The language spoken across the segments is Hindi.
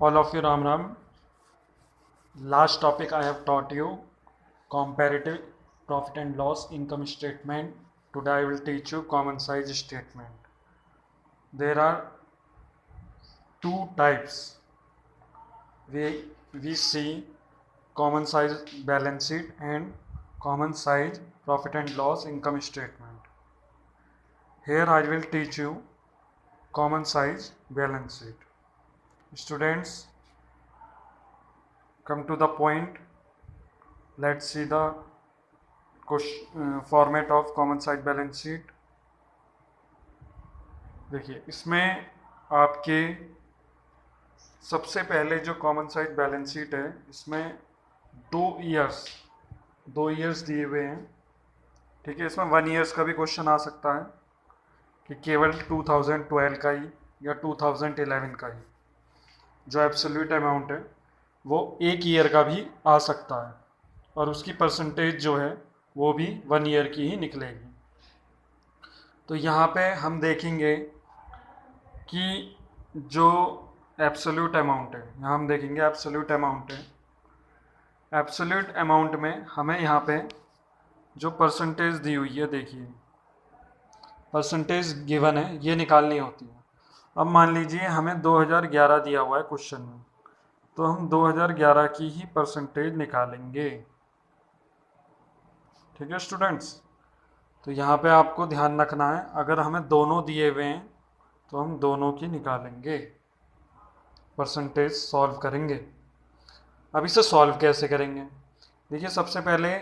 All of you, Ram Ram. Last topic I have taught you comparative profit and loss income statement. Today I will teach you common size statement. There are two types. We see common size balance sheet and common size profit and loss income statement. Here I will teach you common size balance sheet. Students, come to the point. Let's see the format of common size balance sheet. देखिए, इसमें आपके सबसे पहले जो कॉमन साइज बैलेंस शीट है, इसमें दो ईयर्स दिए हुए हैं. ठीक है, इसमें 1 ईयर्स का भी क्वेश्चन आ सकता है कि केवल 2012 का ही या 2011 का ही जो एब्सोल्यूट अमाउंट है वो 1 ईयर का भी आ सकता है, और उसकी परसेंटेज जो है वो भी 1 ईयर की ही निकलेगी. तो यहाँ पे हम देखेंगे कि जो एब्सोल्यूट अमाउंट है, यहाँ हम देखेंगे एब्सोल्यूट अमाउंट है. एब्सोल्यूट अमाउंट में हमें यहाँ पे जो परसेंटेज दी हुई है, देखिए परसेंटेज गिवन है, ये निकालनी होती है. अब मान लीजिए हमें 2011 दिया हुआ है क्वेश्चन में, तो हम 2011 की ही परसेंटेज निकालेंगे. ठीक है स्टूडेंट्स, तो यहाँ पे आपको ध्यान रखना है, अगर हमें दोनों दिए हुए हैं तो हम दोनों की निकालेंगे, परसेंटेज सॉल्व करेंगे. अब इसे सॉल्व कैसे करेंगे? देखिए, सबसे पहले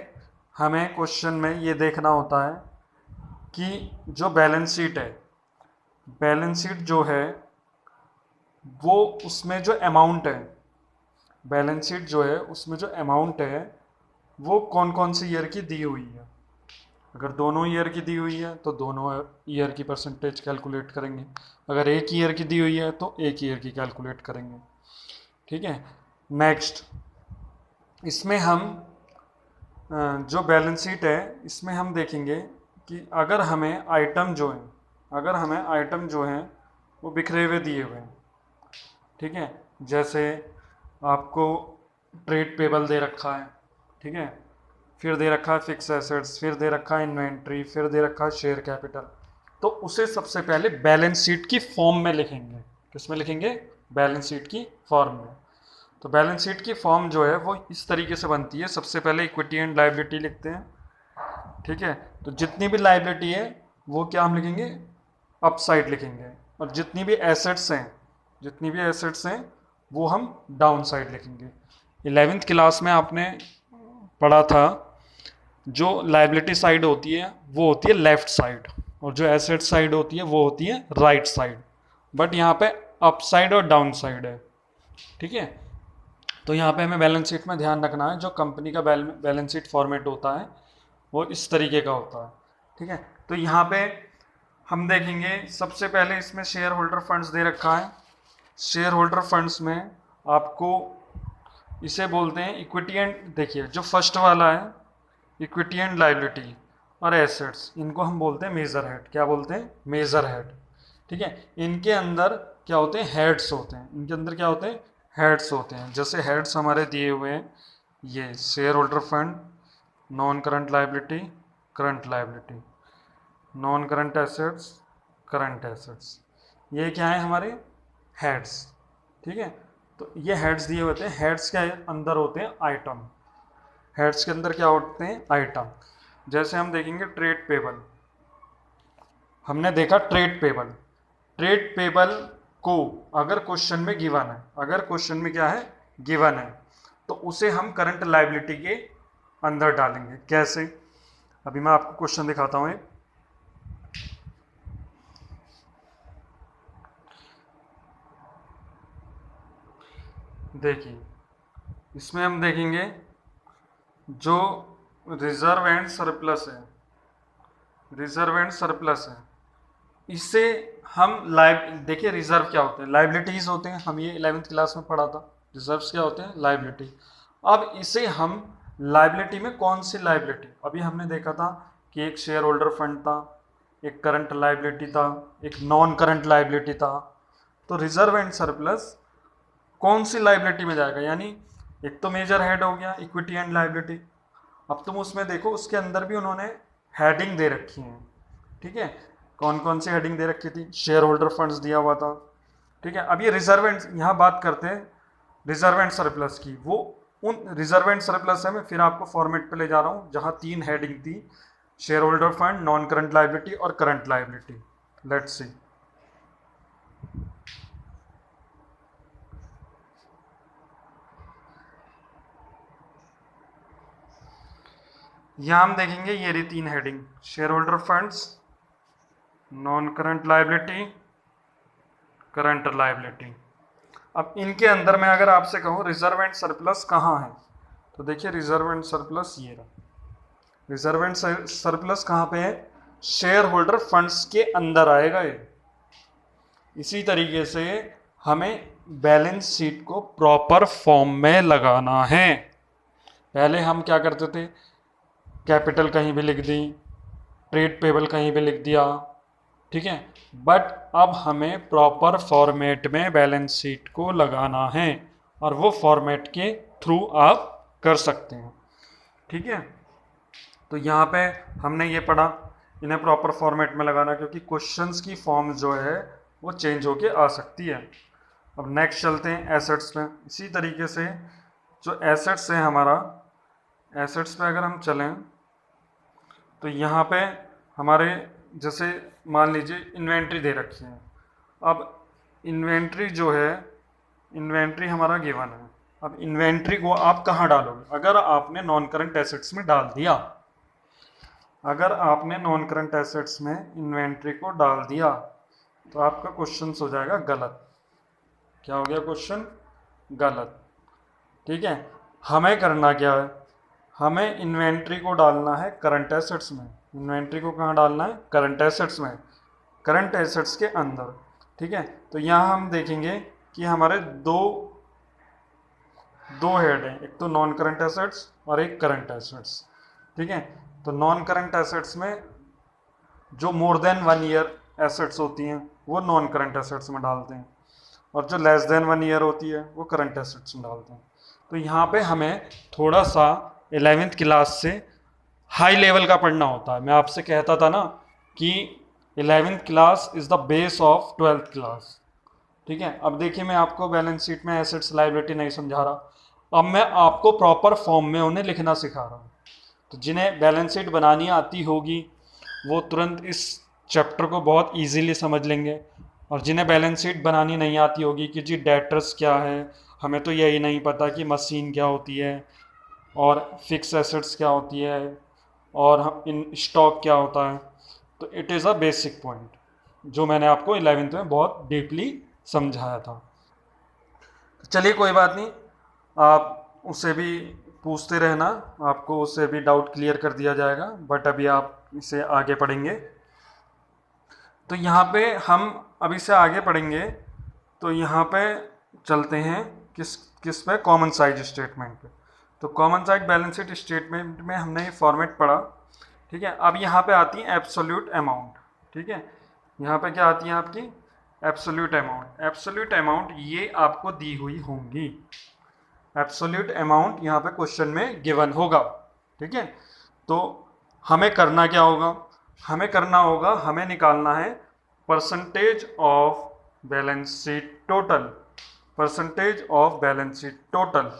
हमें क्वेश्चन में ये देखना होता है कि जो बैलेंस शीट है, बैलेंस शीट जो है वो उसमें जो अमाउंट है, बैलेंस शीट जो है उसमें जो अमाउंट है वो कौन कौन सी ईयर की दी हुई है. अगर दोनों ईयर की दी हुई है तो दोनों ईयर की परसेंटेज कैलकुलेट करेंगे. अगर एक ईयर की दी हुई है तो एक ईयर की कैलकुलेट करेंगे. ठीक है. नेक्स्ट, इसमें हम जो बैलेंस शीट है इसमें हम देखेंगे कि अगर हमें आइटम जो हैं वो बिखरे हुए दिए हुए हैं. ठीक है, जैसे आपको ट्रेड पेबल दे रखा है, ठीक है, फिर दे रखा है फिक्स एसेट्स, फिर दे रखा है इन्वेंट्री, फिर दे रखा है शेयर कैपिटल. तो उसे सबसे पहले बैलेंस शीट की फॉर्म में लिखेंगे. किस में लिखेंगे? बैलेंस शीट की फॉर्म में. तो बैलेंस शीट की फॉर्म जो है वो इस तरीके से बनती है. सबसे पहले इक्विटी एंड लायबिलिटी लिखते हैं. ठीक है, तो जितनी भी लायबिलिटी है वो क्या हम लिखेंगे? अप साइड लिखेंगे, और जितनी भी एसेट्स हैं वो हम डाउन साइड लिखेंगे. 11th क्लास में आपने पढ़ा था, जो लायबिलिटी साइड होती है वो होती है लेफ्ट साइड, और जो एसेट साइड होती है वो होती है राइट साइड. बट यहाँ पे अप साइड और डाउन साइड है. ठीक है, तो यहाँ पे हमें बैलेंस शीट में ध्यान रखना है, जो कंपनी का बैलेंस शीट फॉर्मेट होता है वो इस तरीके का होता है. ठीक है, तो यहाँ पे हम देखेंगे सबसे पहले इसमें शेयर होल्डर फंड्स दे रखा है. शेयर होल्डर फंड्स में आपको इसे बोलते हैं इक्विटी एंड, देखिए जो फर्स्ट वाला है इक्विटी एंड लायबिलिटी और एसेट्स, इनको हम बोलते हैं मेजर हेड. क्या बोलते हैं? Major head. ठीक है, इनके अंदर क्या होते हैं? हेड्स होते हैं. इनके अंदर क्या होते हैं? हेड्स होते हैं. जैसे हेड्स हमारे दिए हुए हैं, ये share holder fund, non current liability, current liability, non current assets, current assets, ये क्या है? हमारे हेड्स. ठीक है, तो ये हेड्स दिए होते हैं. हेड्स के अंदर होते हैं आइटम. हेड्स के अंदर क्या होते हैं? आइटम. जैसे हम देखेंगे ट्रेड पेबल, हमने देखा ट्रेड पेबल को अगर क्वेश्चन में गिवन है, अगर क्वेश्चन में क्या है? गिवन है, तो उसे हम करंट लायबिलिटी के अंदर डालेंगे. कैसे? अभी मैं आपको क्वेश्चन दिखाता हूँ. देखिए, इसमें हम देखेंगे जो रिजर्व एंड सरप्लस है, इससे हम देखिए रिजर्व क्या होते हैं? लायबिलिटीज होते हैं. हम ये 11th क्लास में पढ़ा था. रिजर्व्स क्या होते हैं? लायबिलिटी. अब इसे हम लायबिलिटी में कौन सी लायबिलिटी? अभी हमने देखा था कि एक शेयर होल्डर फंड था, एक करंट लायबिलिटी था, एक नॉन करंट लायबिलिटी था. तो रिजर्व एंड सरप्लस कौन सी लाइबिलिटी में जाएगा, यानी एक तो मेजर हेड हो गया इक्विटी एंड लाइबिलिटी। अब तुम उसमें देखो उसके अंदर भी उन्होंने हेडिंग दे रखी है, ठीक है। कौन कौन सी हेडिंग दे रखी थी, शेयर होल्डर फंड्स दिया हुआ था, ठीक है। अब ये रिजर्व एंड, यहाँ बात करते हैं रिजर्व एंड सरप्लस की। वो उन रिजर्व एंड सरप्लस है, मैं फिर आपको फॉर्मेट पे ले जा रहा हूँ जहाँ 3 हेडिंग थी, share holder fund, non current liability और करंट लाइबिलिटी। Let's see. यहाँ हम देखेंगे ये रही 3 heading, share holder funds, non current liability, current liability. अब इनके अंदर मैं अगर आपसे कहूँ रिजर्व एंड सरप्लस कहाँ है, तो देखिए रिजर्व एंड सरप्लस ये रहा। रिजर्व एंड सरप्लस कहाँ पे है, शेयर होल्डर फंड्स के अंदर आएगा ये। इसी तरीके से हमें बैलेंस शीट को प्रॉपर फॉर्म में लगाना है। पहले हम क्या करते थे, कैपिटल कहीं भी लिख दी, ट्रेड पेबल कहीं भी लिख दिया, ठीक है। बट अब हमें प्रॉपर फॉर्मेट में बैलेंस शीट को लगाना है, और वो फॉर्मेट के थ्रू आप कर सकते हैं, ठीक है। तो यहाँ पे हमने ये पढ़ा इन्हें प्रॉपर फॉर्मेट में लगाना, क्योंकि क्वेश्चंस की फॉर्म जो है वो चेंज होके आ सकती है। अब नेक्स्ट चलते हैं एसेट्स में। इसी तरीके से जो एसेट्स है हमारा, एसेट्स पे अगर हम चलें तो यहाँ पे हमारे जैसे मान लीजिए इन्वेंट्री दे रखी है। अब इन्वेंट्री जो है, इन्वेंट्री हमारा गिवन है। अब इन्वेंट्री को आप कहाँ डालोगे, अगर आपने नॉन करंट एसेट्स में डाल दिया, अगर आपने नॉन करंट एसेट्स में इन्वेंट्री को डाल दिया तो आपका क्वेश्चन हो जाएगा गलत। क्या हो गया क्वेश्चन, गलत, ठीक है। हमें करना क्या है, हमें इन्वेंट्री को डालना है करंट एसेट्स में। इन्वेंट्री को कहाँ डालना है, करंट एसेट्स में, करंट एसेट्स के अंदर, ठीक है। तो यहाँ हम देखेंगे कि हमारे दो हेड हैं, एक तो नॉन करंट एसेट्स और एक करंट एसेट्स, ठीक है। तो नॉन करंट एसेट्स में जो मोर देन 1 ईयर एसेट्स होती हैं वो नॉन करंट एसेट्स में डालते हैं, और जो लेस देन 1 ईयर होती है वो करंट एसेट्स में डालते हैं। तो यहाँ पे हमें थोड़ा सा 11th क्लास से हाई लेवल का पढ़ना होता है। मैं आपसे कहता था ना कि 11th class is the base of 12th class, ठीक है। अब देखिए मैं आपको बैलेंस शीट में एसेट्स लायबिलिटी नहीं समझा रहा, अब मैं आपको प्रॉपर फॉर्म में उन्हें लिखना सिखा रहा हूँ। तो जिन्हें बैलेंस शीट बनानी आती होगी वो तुरंत इस चैप्टर को बहुत इजीली समझ लेंगे, और जिन्हें बैलेंस शीट बनानी नहीं आती होगी कि जी डेटर्स क्या है, हमें तो यही नहीं पता कि मशीन क्या होती है और फिक्स एसेट्स क्या होती है और हम इन स्टॉक क्या होता है, तो it is a basic point जो मैंने आपको 11th में बहुत डीपली समझाया था। चलिए कोई बात नहीं, आप उससे भी पूछते रहना, आपको उससे भी डाउट क्लियर कर दिया जाएगा, बट अभी आप इसे आगे पढ़ेंगे। तो यहाँ पे हम अभी से आगे पढ़ेंगे, तो यहाँ पे चलते हैं किस पे, कॉमन साइज स्टेटमेंट पे। तो common size balance sheet statement में हमने ये फॉर्मेट पढ़ा, ठीक है। अब यहाँ पे आती है एब्सोल्यूट अमाउंट, ठीक है। यहाँ पे क्या आती है आपकी एब्सोल्यूट अमाउंट। एब्सोल्यूट अमाउंट ये आपको दी हुई होंगी, एब्सोल्यूट अमाउंट यहाँ पे क्वेश्चन में गिवन होगा, ठीक है। तो हमें करना क्या होगा, हमें करना होगा, हमें निकालना है percentage of balance sheet total, percentage of balance sheet total.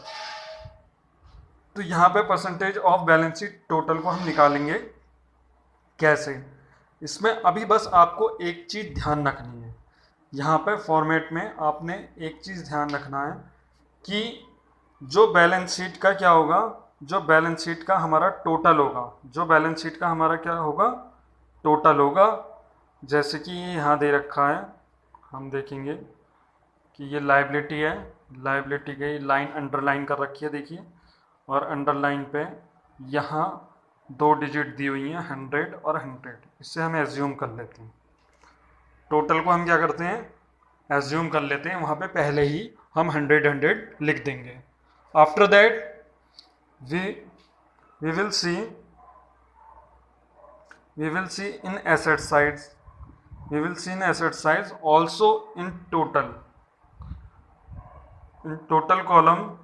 तो यहाँ पे percentage of balance sheet total को हम निकालेंगे कैसे, इसमें अभी बस आपको एक चीज़ ध्यान रखनी है। यहाँ पे फॉर्मेट में आपने एक चीज़ ध्यान रखना है कि जो बैलेंस शीट का क्या होगा, जो बैलेंस शीट का हमारा टोटल होगा, जो बैलेंस शीट का हमारा क्या होगा, टोटल होगा। जैसे कि यहाँ दे रखा है, हम देखेंगे कि ये लाइबिलिटी है, लाइबिलिटी की लाइन अंडरलाइन कर रखी है देखिए, और अंडरलाइन पे यहाँ 2 डिजिट दी हुई हैं 100 और 100, इससे हम एज्यूम कर लेते हैं। टोटल को हम क्या करते हैं, एज्यूम कर लेते हैं, वहाँ पे पहले ही हम 100 लिख देंगे। After that we will see in asset sides, we will see in asset sides also in total, in total column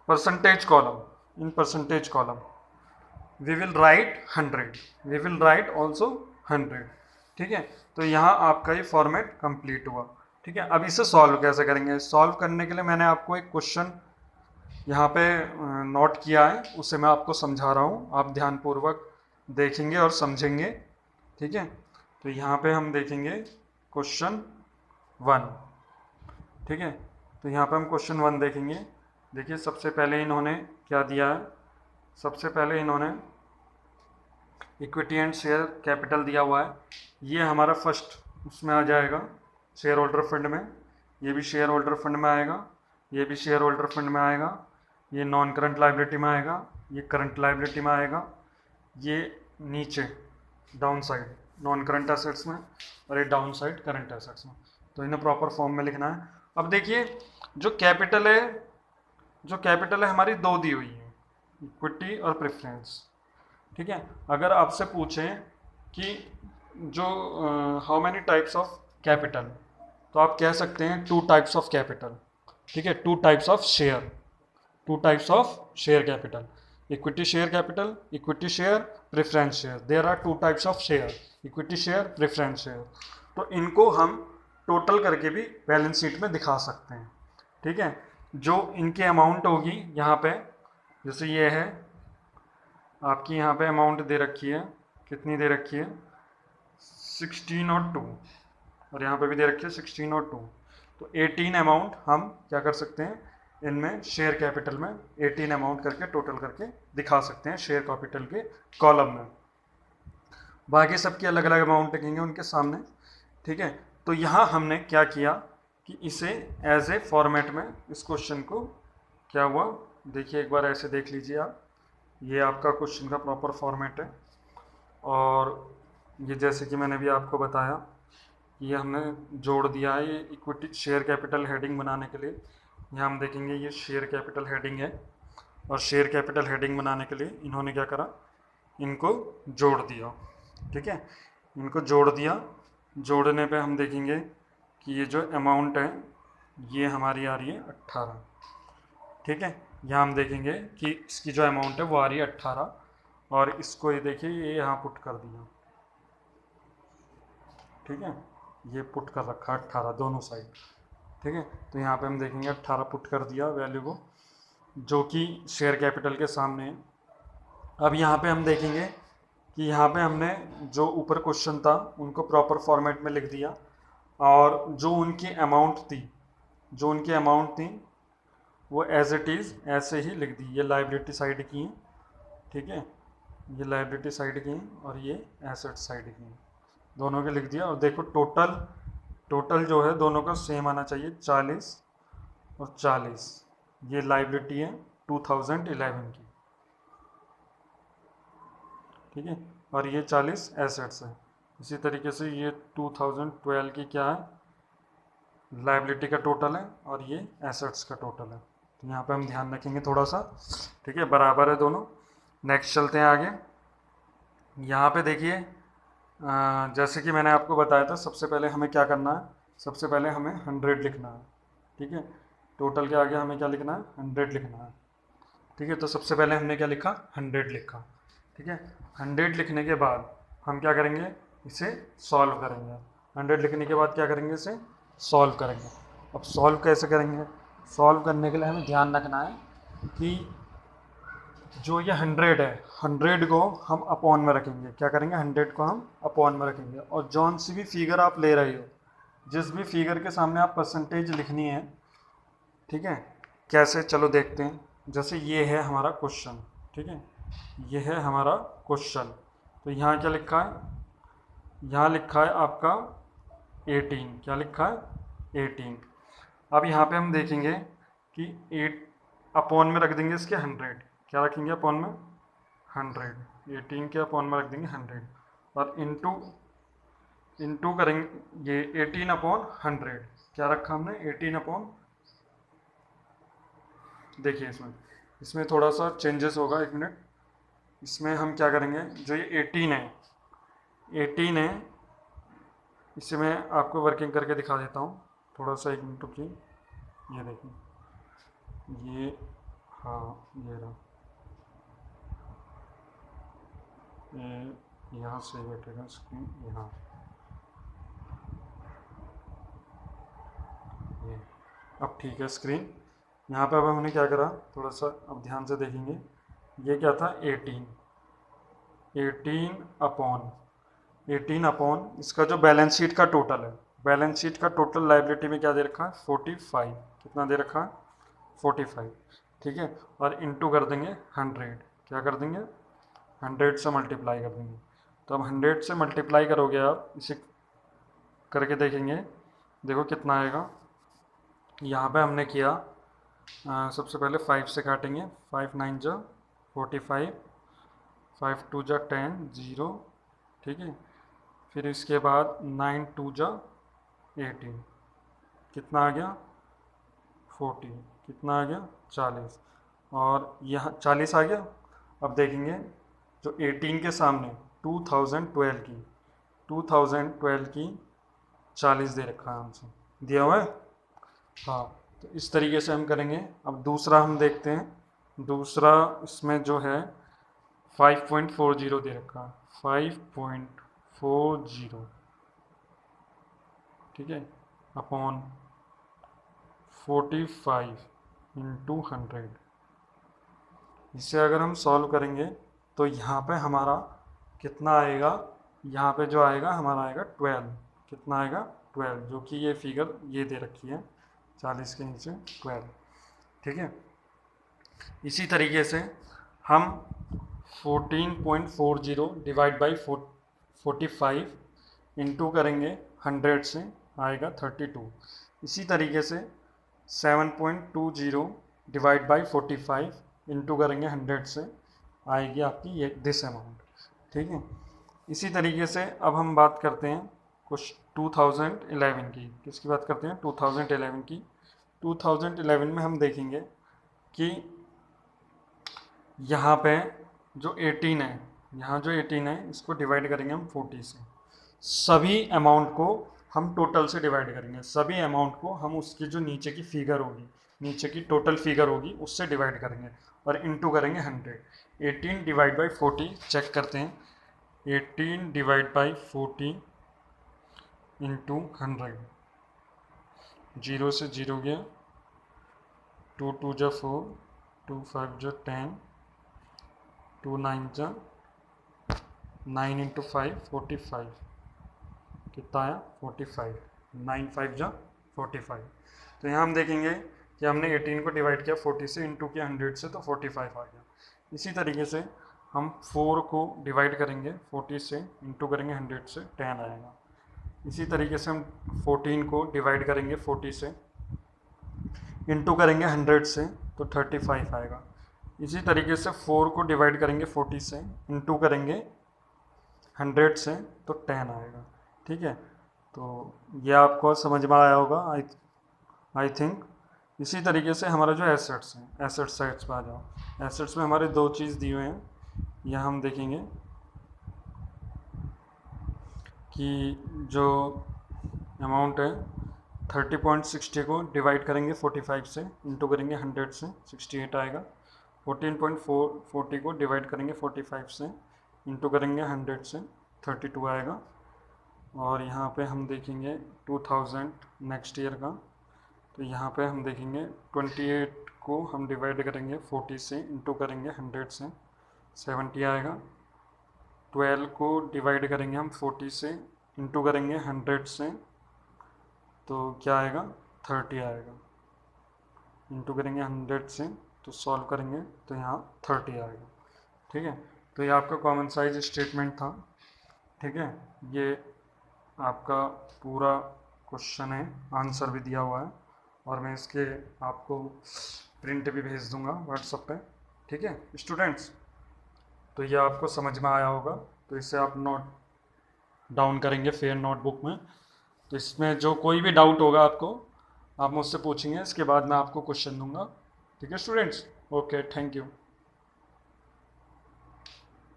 percentage column, in percentage column we will write 100, we will write also 100। ठीक है, तो यहाँ आपका ये फॉर्मेट कंप्लीट हुआ। ठीक है, अब इसे सॉल्व कैसे करेंगे? सॉल्व करने के लिए मैंने आपको एक क्वेश्चन यहाँ पे नोट किया है, उसे मैं आपको समझा रहा हूँ, आप ध्यानपूर्वक देखेंगे और समझेंगे। ठीक है, तो यहाँ पे हम देखेंगे क्वेश्चन 1। ठीक है, तो यहाँ पे हम क्वेश्चन 1 देखेंगे। देखिए सबसे पहले इन्होंने क्या दिया है, सबसे पहले इन्होंने इक्विटी एंड शेयर कैपिटल दिया हुआ है। ये हमारा फर्स्ट उसमें आ जाएगा शेयर होल्डर फंड में, ये भी शेयर होल्डर फंड में आएगा, ये भी शेयर होल्डर फंड में आएगा, ये नॉन करंट लाइबिलिटी में आएगा, ये करंट लाइबिलिटी में आएगा, ये नीचे down side non current assets में, और ये डाउन साइड करंट एसेट्स में। तो इन्हें प्रॉपर फॉर्म में लिखना है। अब देखिए जो कैपिटल है हमारी दो दी हुई है, इक्विटी और प्रेफरेंस। ठीक है, अगर आपसे पूछें कि जो how many types of capital, तो आप कह सकते हैं 2 टाइप्स ऑफ कैपिटल। ठीक है, 2 types of share, 2 types of share capital, equity share capital, equity share, preference share. There are 2 types of share, equity share, preference share. तो इनको हम टोटल करके भी बैलेंस शीट में दिखा सकते हैं। ठीक है, जो इनकी अमाउंट होगी यहाँ पे, जैसे ये है आपकी, यहाँ पे अमाउंट दे रखी है, कितनी दे रखी है 16 और 2, और यहाँ पे भी दे रखी है 16 और 2। तो 18 अमाउंट हम क्या कर सकते हैं, इनमें शेयर कैपिटल में 18 अमाउंट करके टोटल करके दिखा सकते हैं शेयर कैपिटल के कॉलम में। बाकी सबकी अलग अलग अमाउंट लिखेंगे उनके सामने। ठीक है, तो यहाँ हमने क्या किया कि इसे एज ए फॉर्मेट में इस क्वेश्चन को क्या हुआ, देखिए एक बार ऐसे देख लीजिए आप, ये आपका क्वेश्चन का प्रॉपर फॉर्मेट है। और ये जैसे कि मैंने भी आपको बताया, ये हमने जोड़ दिया है, ये इक्विटी शेयर कैपिटल हेडिंग बनाने के लिए। यहाँ हम देखेंगे ये शेयर कैपिटल हेडिंग है, और शेयर कैपिटल हेडिंग बनाने के लिए इन्होंने क्या करा, इनको जोड़ दिया। ठीक है, इनको जोड़ दिया, जोड़ने पे हम देखेंगे कि ये जो अमाउंट है ये हमारी आ रही है 18। ठीक है, यहाँ हम देखेंगे कि इसकी जो अमाउंट है वो आ रही है 18, और इसको ये देखिए ये यहाँ पुट कर दिया। ठीक है, ये पुट कर रखा 18 दोनों साइड। ठीक है, तो यहाँ पे हम देखेंगे 18 पुट कर दिया वैल्यू को, जो कि शेयर कैपिटल के सामने है। अब यहाँ पे हम देखेंगे कि यहाँ पे हमने जो ऊपर क्वेश्चन था उनको प्रॉपर फॉर्मेट में लिख दिया, और जो उनकी अमाउंट थी वो एज इट इज़ ऐसे ही लिख दी। ये लाइबिलिटी साइड की हैं, ठीक है, ये लाइबिलिटी साइड की हैं और ये एसेट साइड की हैं, दोनों के लिख दिया। और देखो टोटल जो है दोनों का सेम आना चाहिए, 40 और 40। ये लाइबिलिटी है 2011 की, ठीक है, और ये 40 एसेट्स है। इसी तरीके से ये 2012 की क्या है, लाइबिलिटी का टोटल है, और ये एसेट्स का टोटल है। तो यहाँ पे हम ध्यान रखेंगे थोड़ा सा, ठीक है, बराबर है दोनों। नेक्स्ट चलते हैं आगे। यहाँ पे देखिए जैसे कि मैंने आपको बताया था, सबसे पहले हमें क्या करना है, सबसे पहले हमें 100 लिखना है। ठीक है, टोटल के आगे हमें क्या लिखना है, 100 लिखना है। ठीक है, तो सबसे पहले हमने क्या लिखा, 100 लिखा। ठीक है, 100 लिखने के बाद हम क्या करेंगे, इसे सॉल्व करेंगे। 100 लिखने के बाद क्या करेंगे, इसे सॉल्व करेंगे। अब सॉल्व कैसे करेंगे, सॉल्व करने के लिए हमें ध्यान रखना है कि जो ये 100 है, 100 को हम अपॉन में रखेंगे। क्या करेंगे, 100 को हम अपॉन में रखेंगे, और जौन सी भी फिगर आप ले रहे हो, जिस भी फिगर के सामने आप परसेंटेज लिखनी है, ठीक है, कैसे, चलो देखते हैं। जैसे ये है हमारा क्वेश्चन, ठीक है, ये है हमारा क्वेश्चन। तो यहाँ क्या लिखा है, यहाँ लिखा है आपका 18। क्या लिखा है, 18। अब यहाँ पे हम देखेंगे कि 8 अपॉन में रख देंगे इसके 100। क्या रखेंगे अपॉन में, 100। 18 के अपॉन में रख देंगे 100, और इंटू करेंगे ये 18 अपॉन 100। क्या रखा हमने, 18 अपॉन, देखिए इसमें थोड़ा सा चेंजेस होगा, एक मिनट। इसमें हम क्या करेंगे, जो ये 18 है, इसे मैं आपको वर्किंग करके दिखा देता हूँ, थोड़ा सा एक मिनट रुकिए। ये देखिए, ये, हाँ ये रहा, ये यहाँ से बैठेगा स्क्रीन, यहाँ, ये अब ठीक है स्क्रीन। यहाँ पे अब हमने क्या करा, थोड़ा सा अब ध्यान से देखेंगे, ये क्या था 18 अपॉन इसका जो बैलेंस शीट का टोटल है, बैलेंस शीट का टोटल लाइबिलिटी में क्या दे रखा है 45, कितना दे रखा है 45, ठीक है। और इंटू कर देंगे 100, क्या कर देंगे 100 से मल्टीप्लाई कर देंगे। तो अब 100 से मल्टीप्लाई करोगे आप, इसे करके देखेंगे, देखो कितना आएगा। यहाँ पे हमने किया सबसे पहले 5 से काटेंगे, 5 9 जा 45, 5 2 जा 10 0, ठीक है। फिर इसके बाद 9 2 जा 18, कितना आ गया 40, कितना आ गया 40, और यहाँ 40 आ गया। अब देखेंगे जो 18 के सामने 2012 की 40 दे रखा है हमसे, दिया हुआ है, हाँ। तो इस तरीके से हम करेंगे। अब दूसरा हम देखते हैं, दूसरा इसमें जो है 5.40 दे रखा है, 5.40, ठीक है, अपॉन 45 इंटू 100। इसे अगर हम सॉल्व करेंगे तो यहाँ पे हमारा कितना आएगा, यहाँ पे जो आएगा हमारा आएगा 12, कितना आएगा 12, जो कि ये फिगर ये दे रखी है 40 के नीचे 12, ठीक है। इसी तरीके से हम 14.40 डिवाइड बाई 45 इंटू करेंगे 100 से, आएगा 32। इसी तरीके से 7.20 डिवाइड बाई 45 इंटू करेंगे 100 से, आएगी आपकी ये दिस अमाउंट, ठीक है। इसी तरीके से अब हम बात करते हैं कुछ 2011 की, किसकी बात करते हैं 2011 की। 2011 में हम देखेंगे कि यहाँ पे जो 18 है, यहाँ जो 18 है इसको डिवाइड करेंगे हम 40 से, सभी अमाउंट को हम टोटल से डिवाइड करेंगे, सभी अमाउंट को हम उसकी जो नीचे की फिगर होगी, नीचे की टोटल फिगर होगी उससे डिवाइड करेंगे और इनटू करेंगे 100। 18 डिवाइड बाई 40 चेक करते हैं, 18 डिवाइड बाई 40 इंटू 100, 0 से 0 गया, 2 2 जा 4, 2 5 जा 10, 2 9 जा 9 इंटू 5 45, कितना आया 45, 9 5 जा 45। तो यहाँ हम देखेंगे कि हमने 18 को डिवाइड किया 40 से, इंटू किया 100 से, तो 45 आ गया। इसी तरीके से हम 4 को डिवाइड करेंगे 40 से, इंटू करेंगे 100 से, 10 आएगा। इसी तरीके से हम 14 को डिवाइड करेंगे 40 से, इंटू करेंगे 100 से, तो 35 आएगा। इसी तरीके से 4 को डिवाइड करेंगे 40 से, इंटू करेंगे 100 से, तो 10 आएगा, ठीक है। तो ये आपको समझ में आया होगा आई थिंक। इसी तरीके से हमारा जो एसेट्स हैं, एसेट साइड्स पर आ जाओ। एसेट्स में हमारे दो चीज़ दिए हुए हैं, यहाँ हम देखेंगे कि जो अमाउंट है 30.60 को डिवाइड करेंगे 45 से, इंटू करेंगे 100 से, 68 आएगा। 14.40 को डिवाइड करेंगे 45 से, इंटू करेंगे 100 से, 32 आएगा। और यहाँ पे हम देखेंगे 2000 नेक्स्ट ईयर का, तो यहाँ पे हम देखेंगे 28 को हम डिवाइड करेंगे 40 से, इंटू करेंगे 100 से, 70 आएगा। 12 को डिवाइड करेंगे हम 40 से, इंटू करेंगे 100 से, तो क्या आएगा 30 आएगा। इंटू करेंगे 100 से, तो सॉल्व करेंगे तो यहाँ 30 आएगा, ठीक है। तो ये आपका कॉमन साइज स्टेटमेंट था, ठीक है। ये आपका पूरा क्वेश्चन है, आंसर भी दिया हुआ है, और मैं इसके आपको प्रिंट भी भेज दूंगा व्हाट्सएप पे, ठीक है स्टूडेंट्स। तो ये आपको समझ में आया होगा, तो इसे आप नोट डाउन करेंगे फेयर नोटबुक में। तो इसमें जो कोई भी डाउट होगा आपको, आप मुझसे पूछेंगे, इसके बाद मैं आपको क्वेश्चन दूंगा, ठीक है स्टूडेंट्स। Okay, thank you.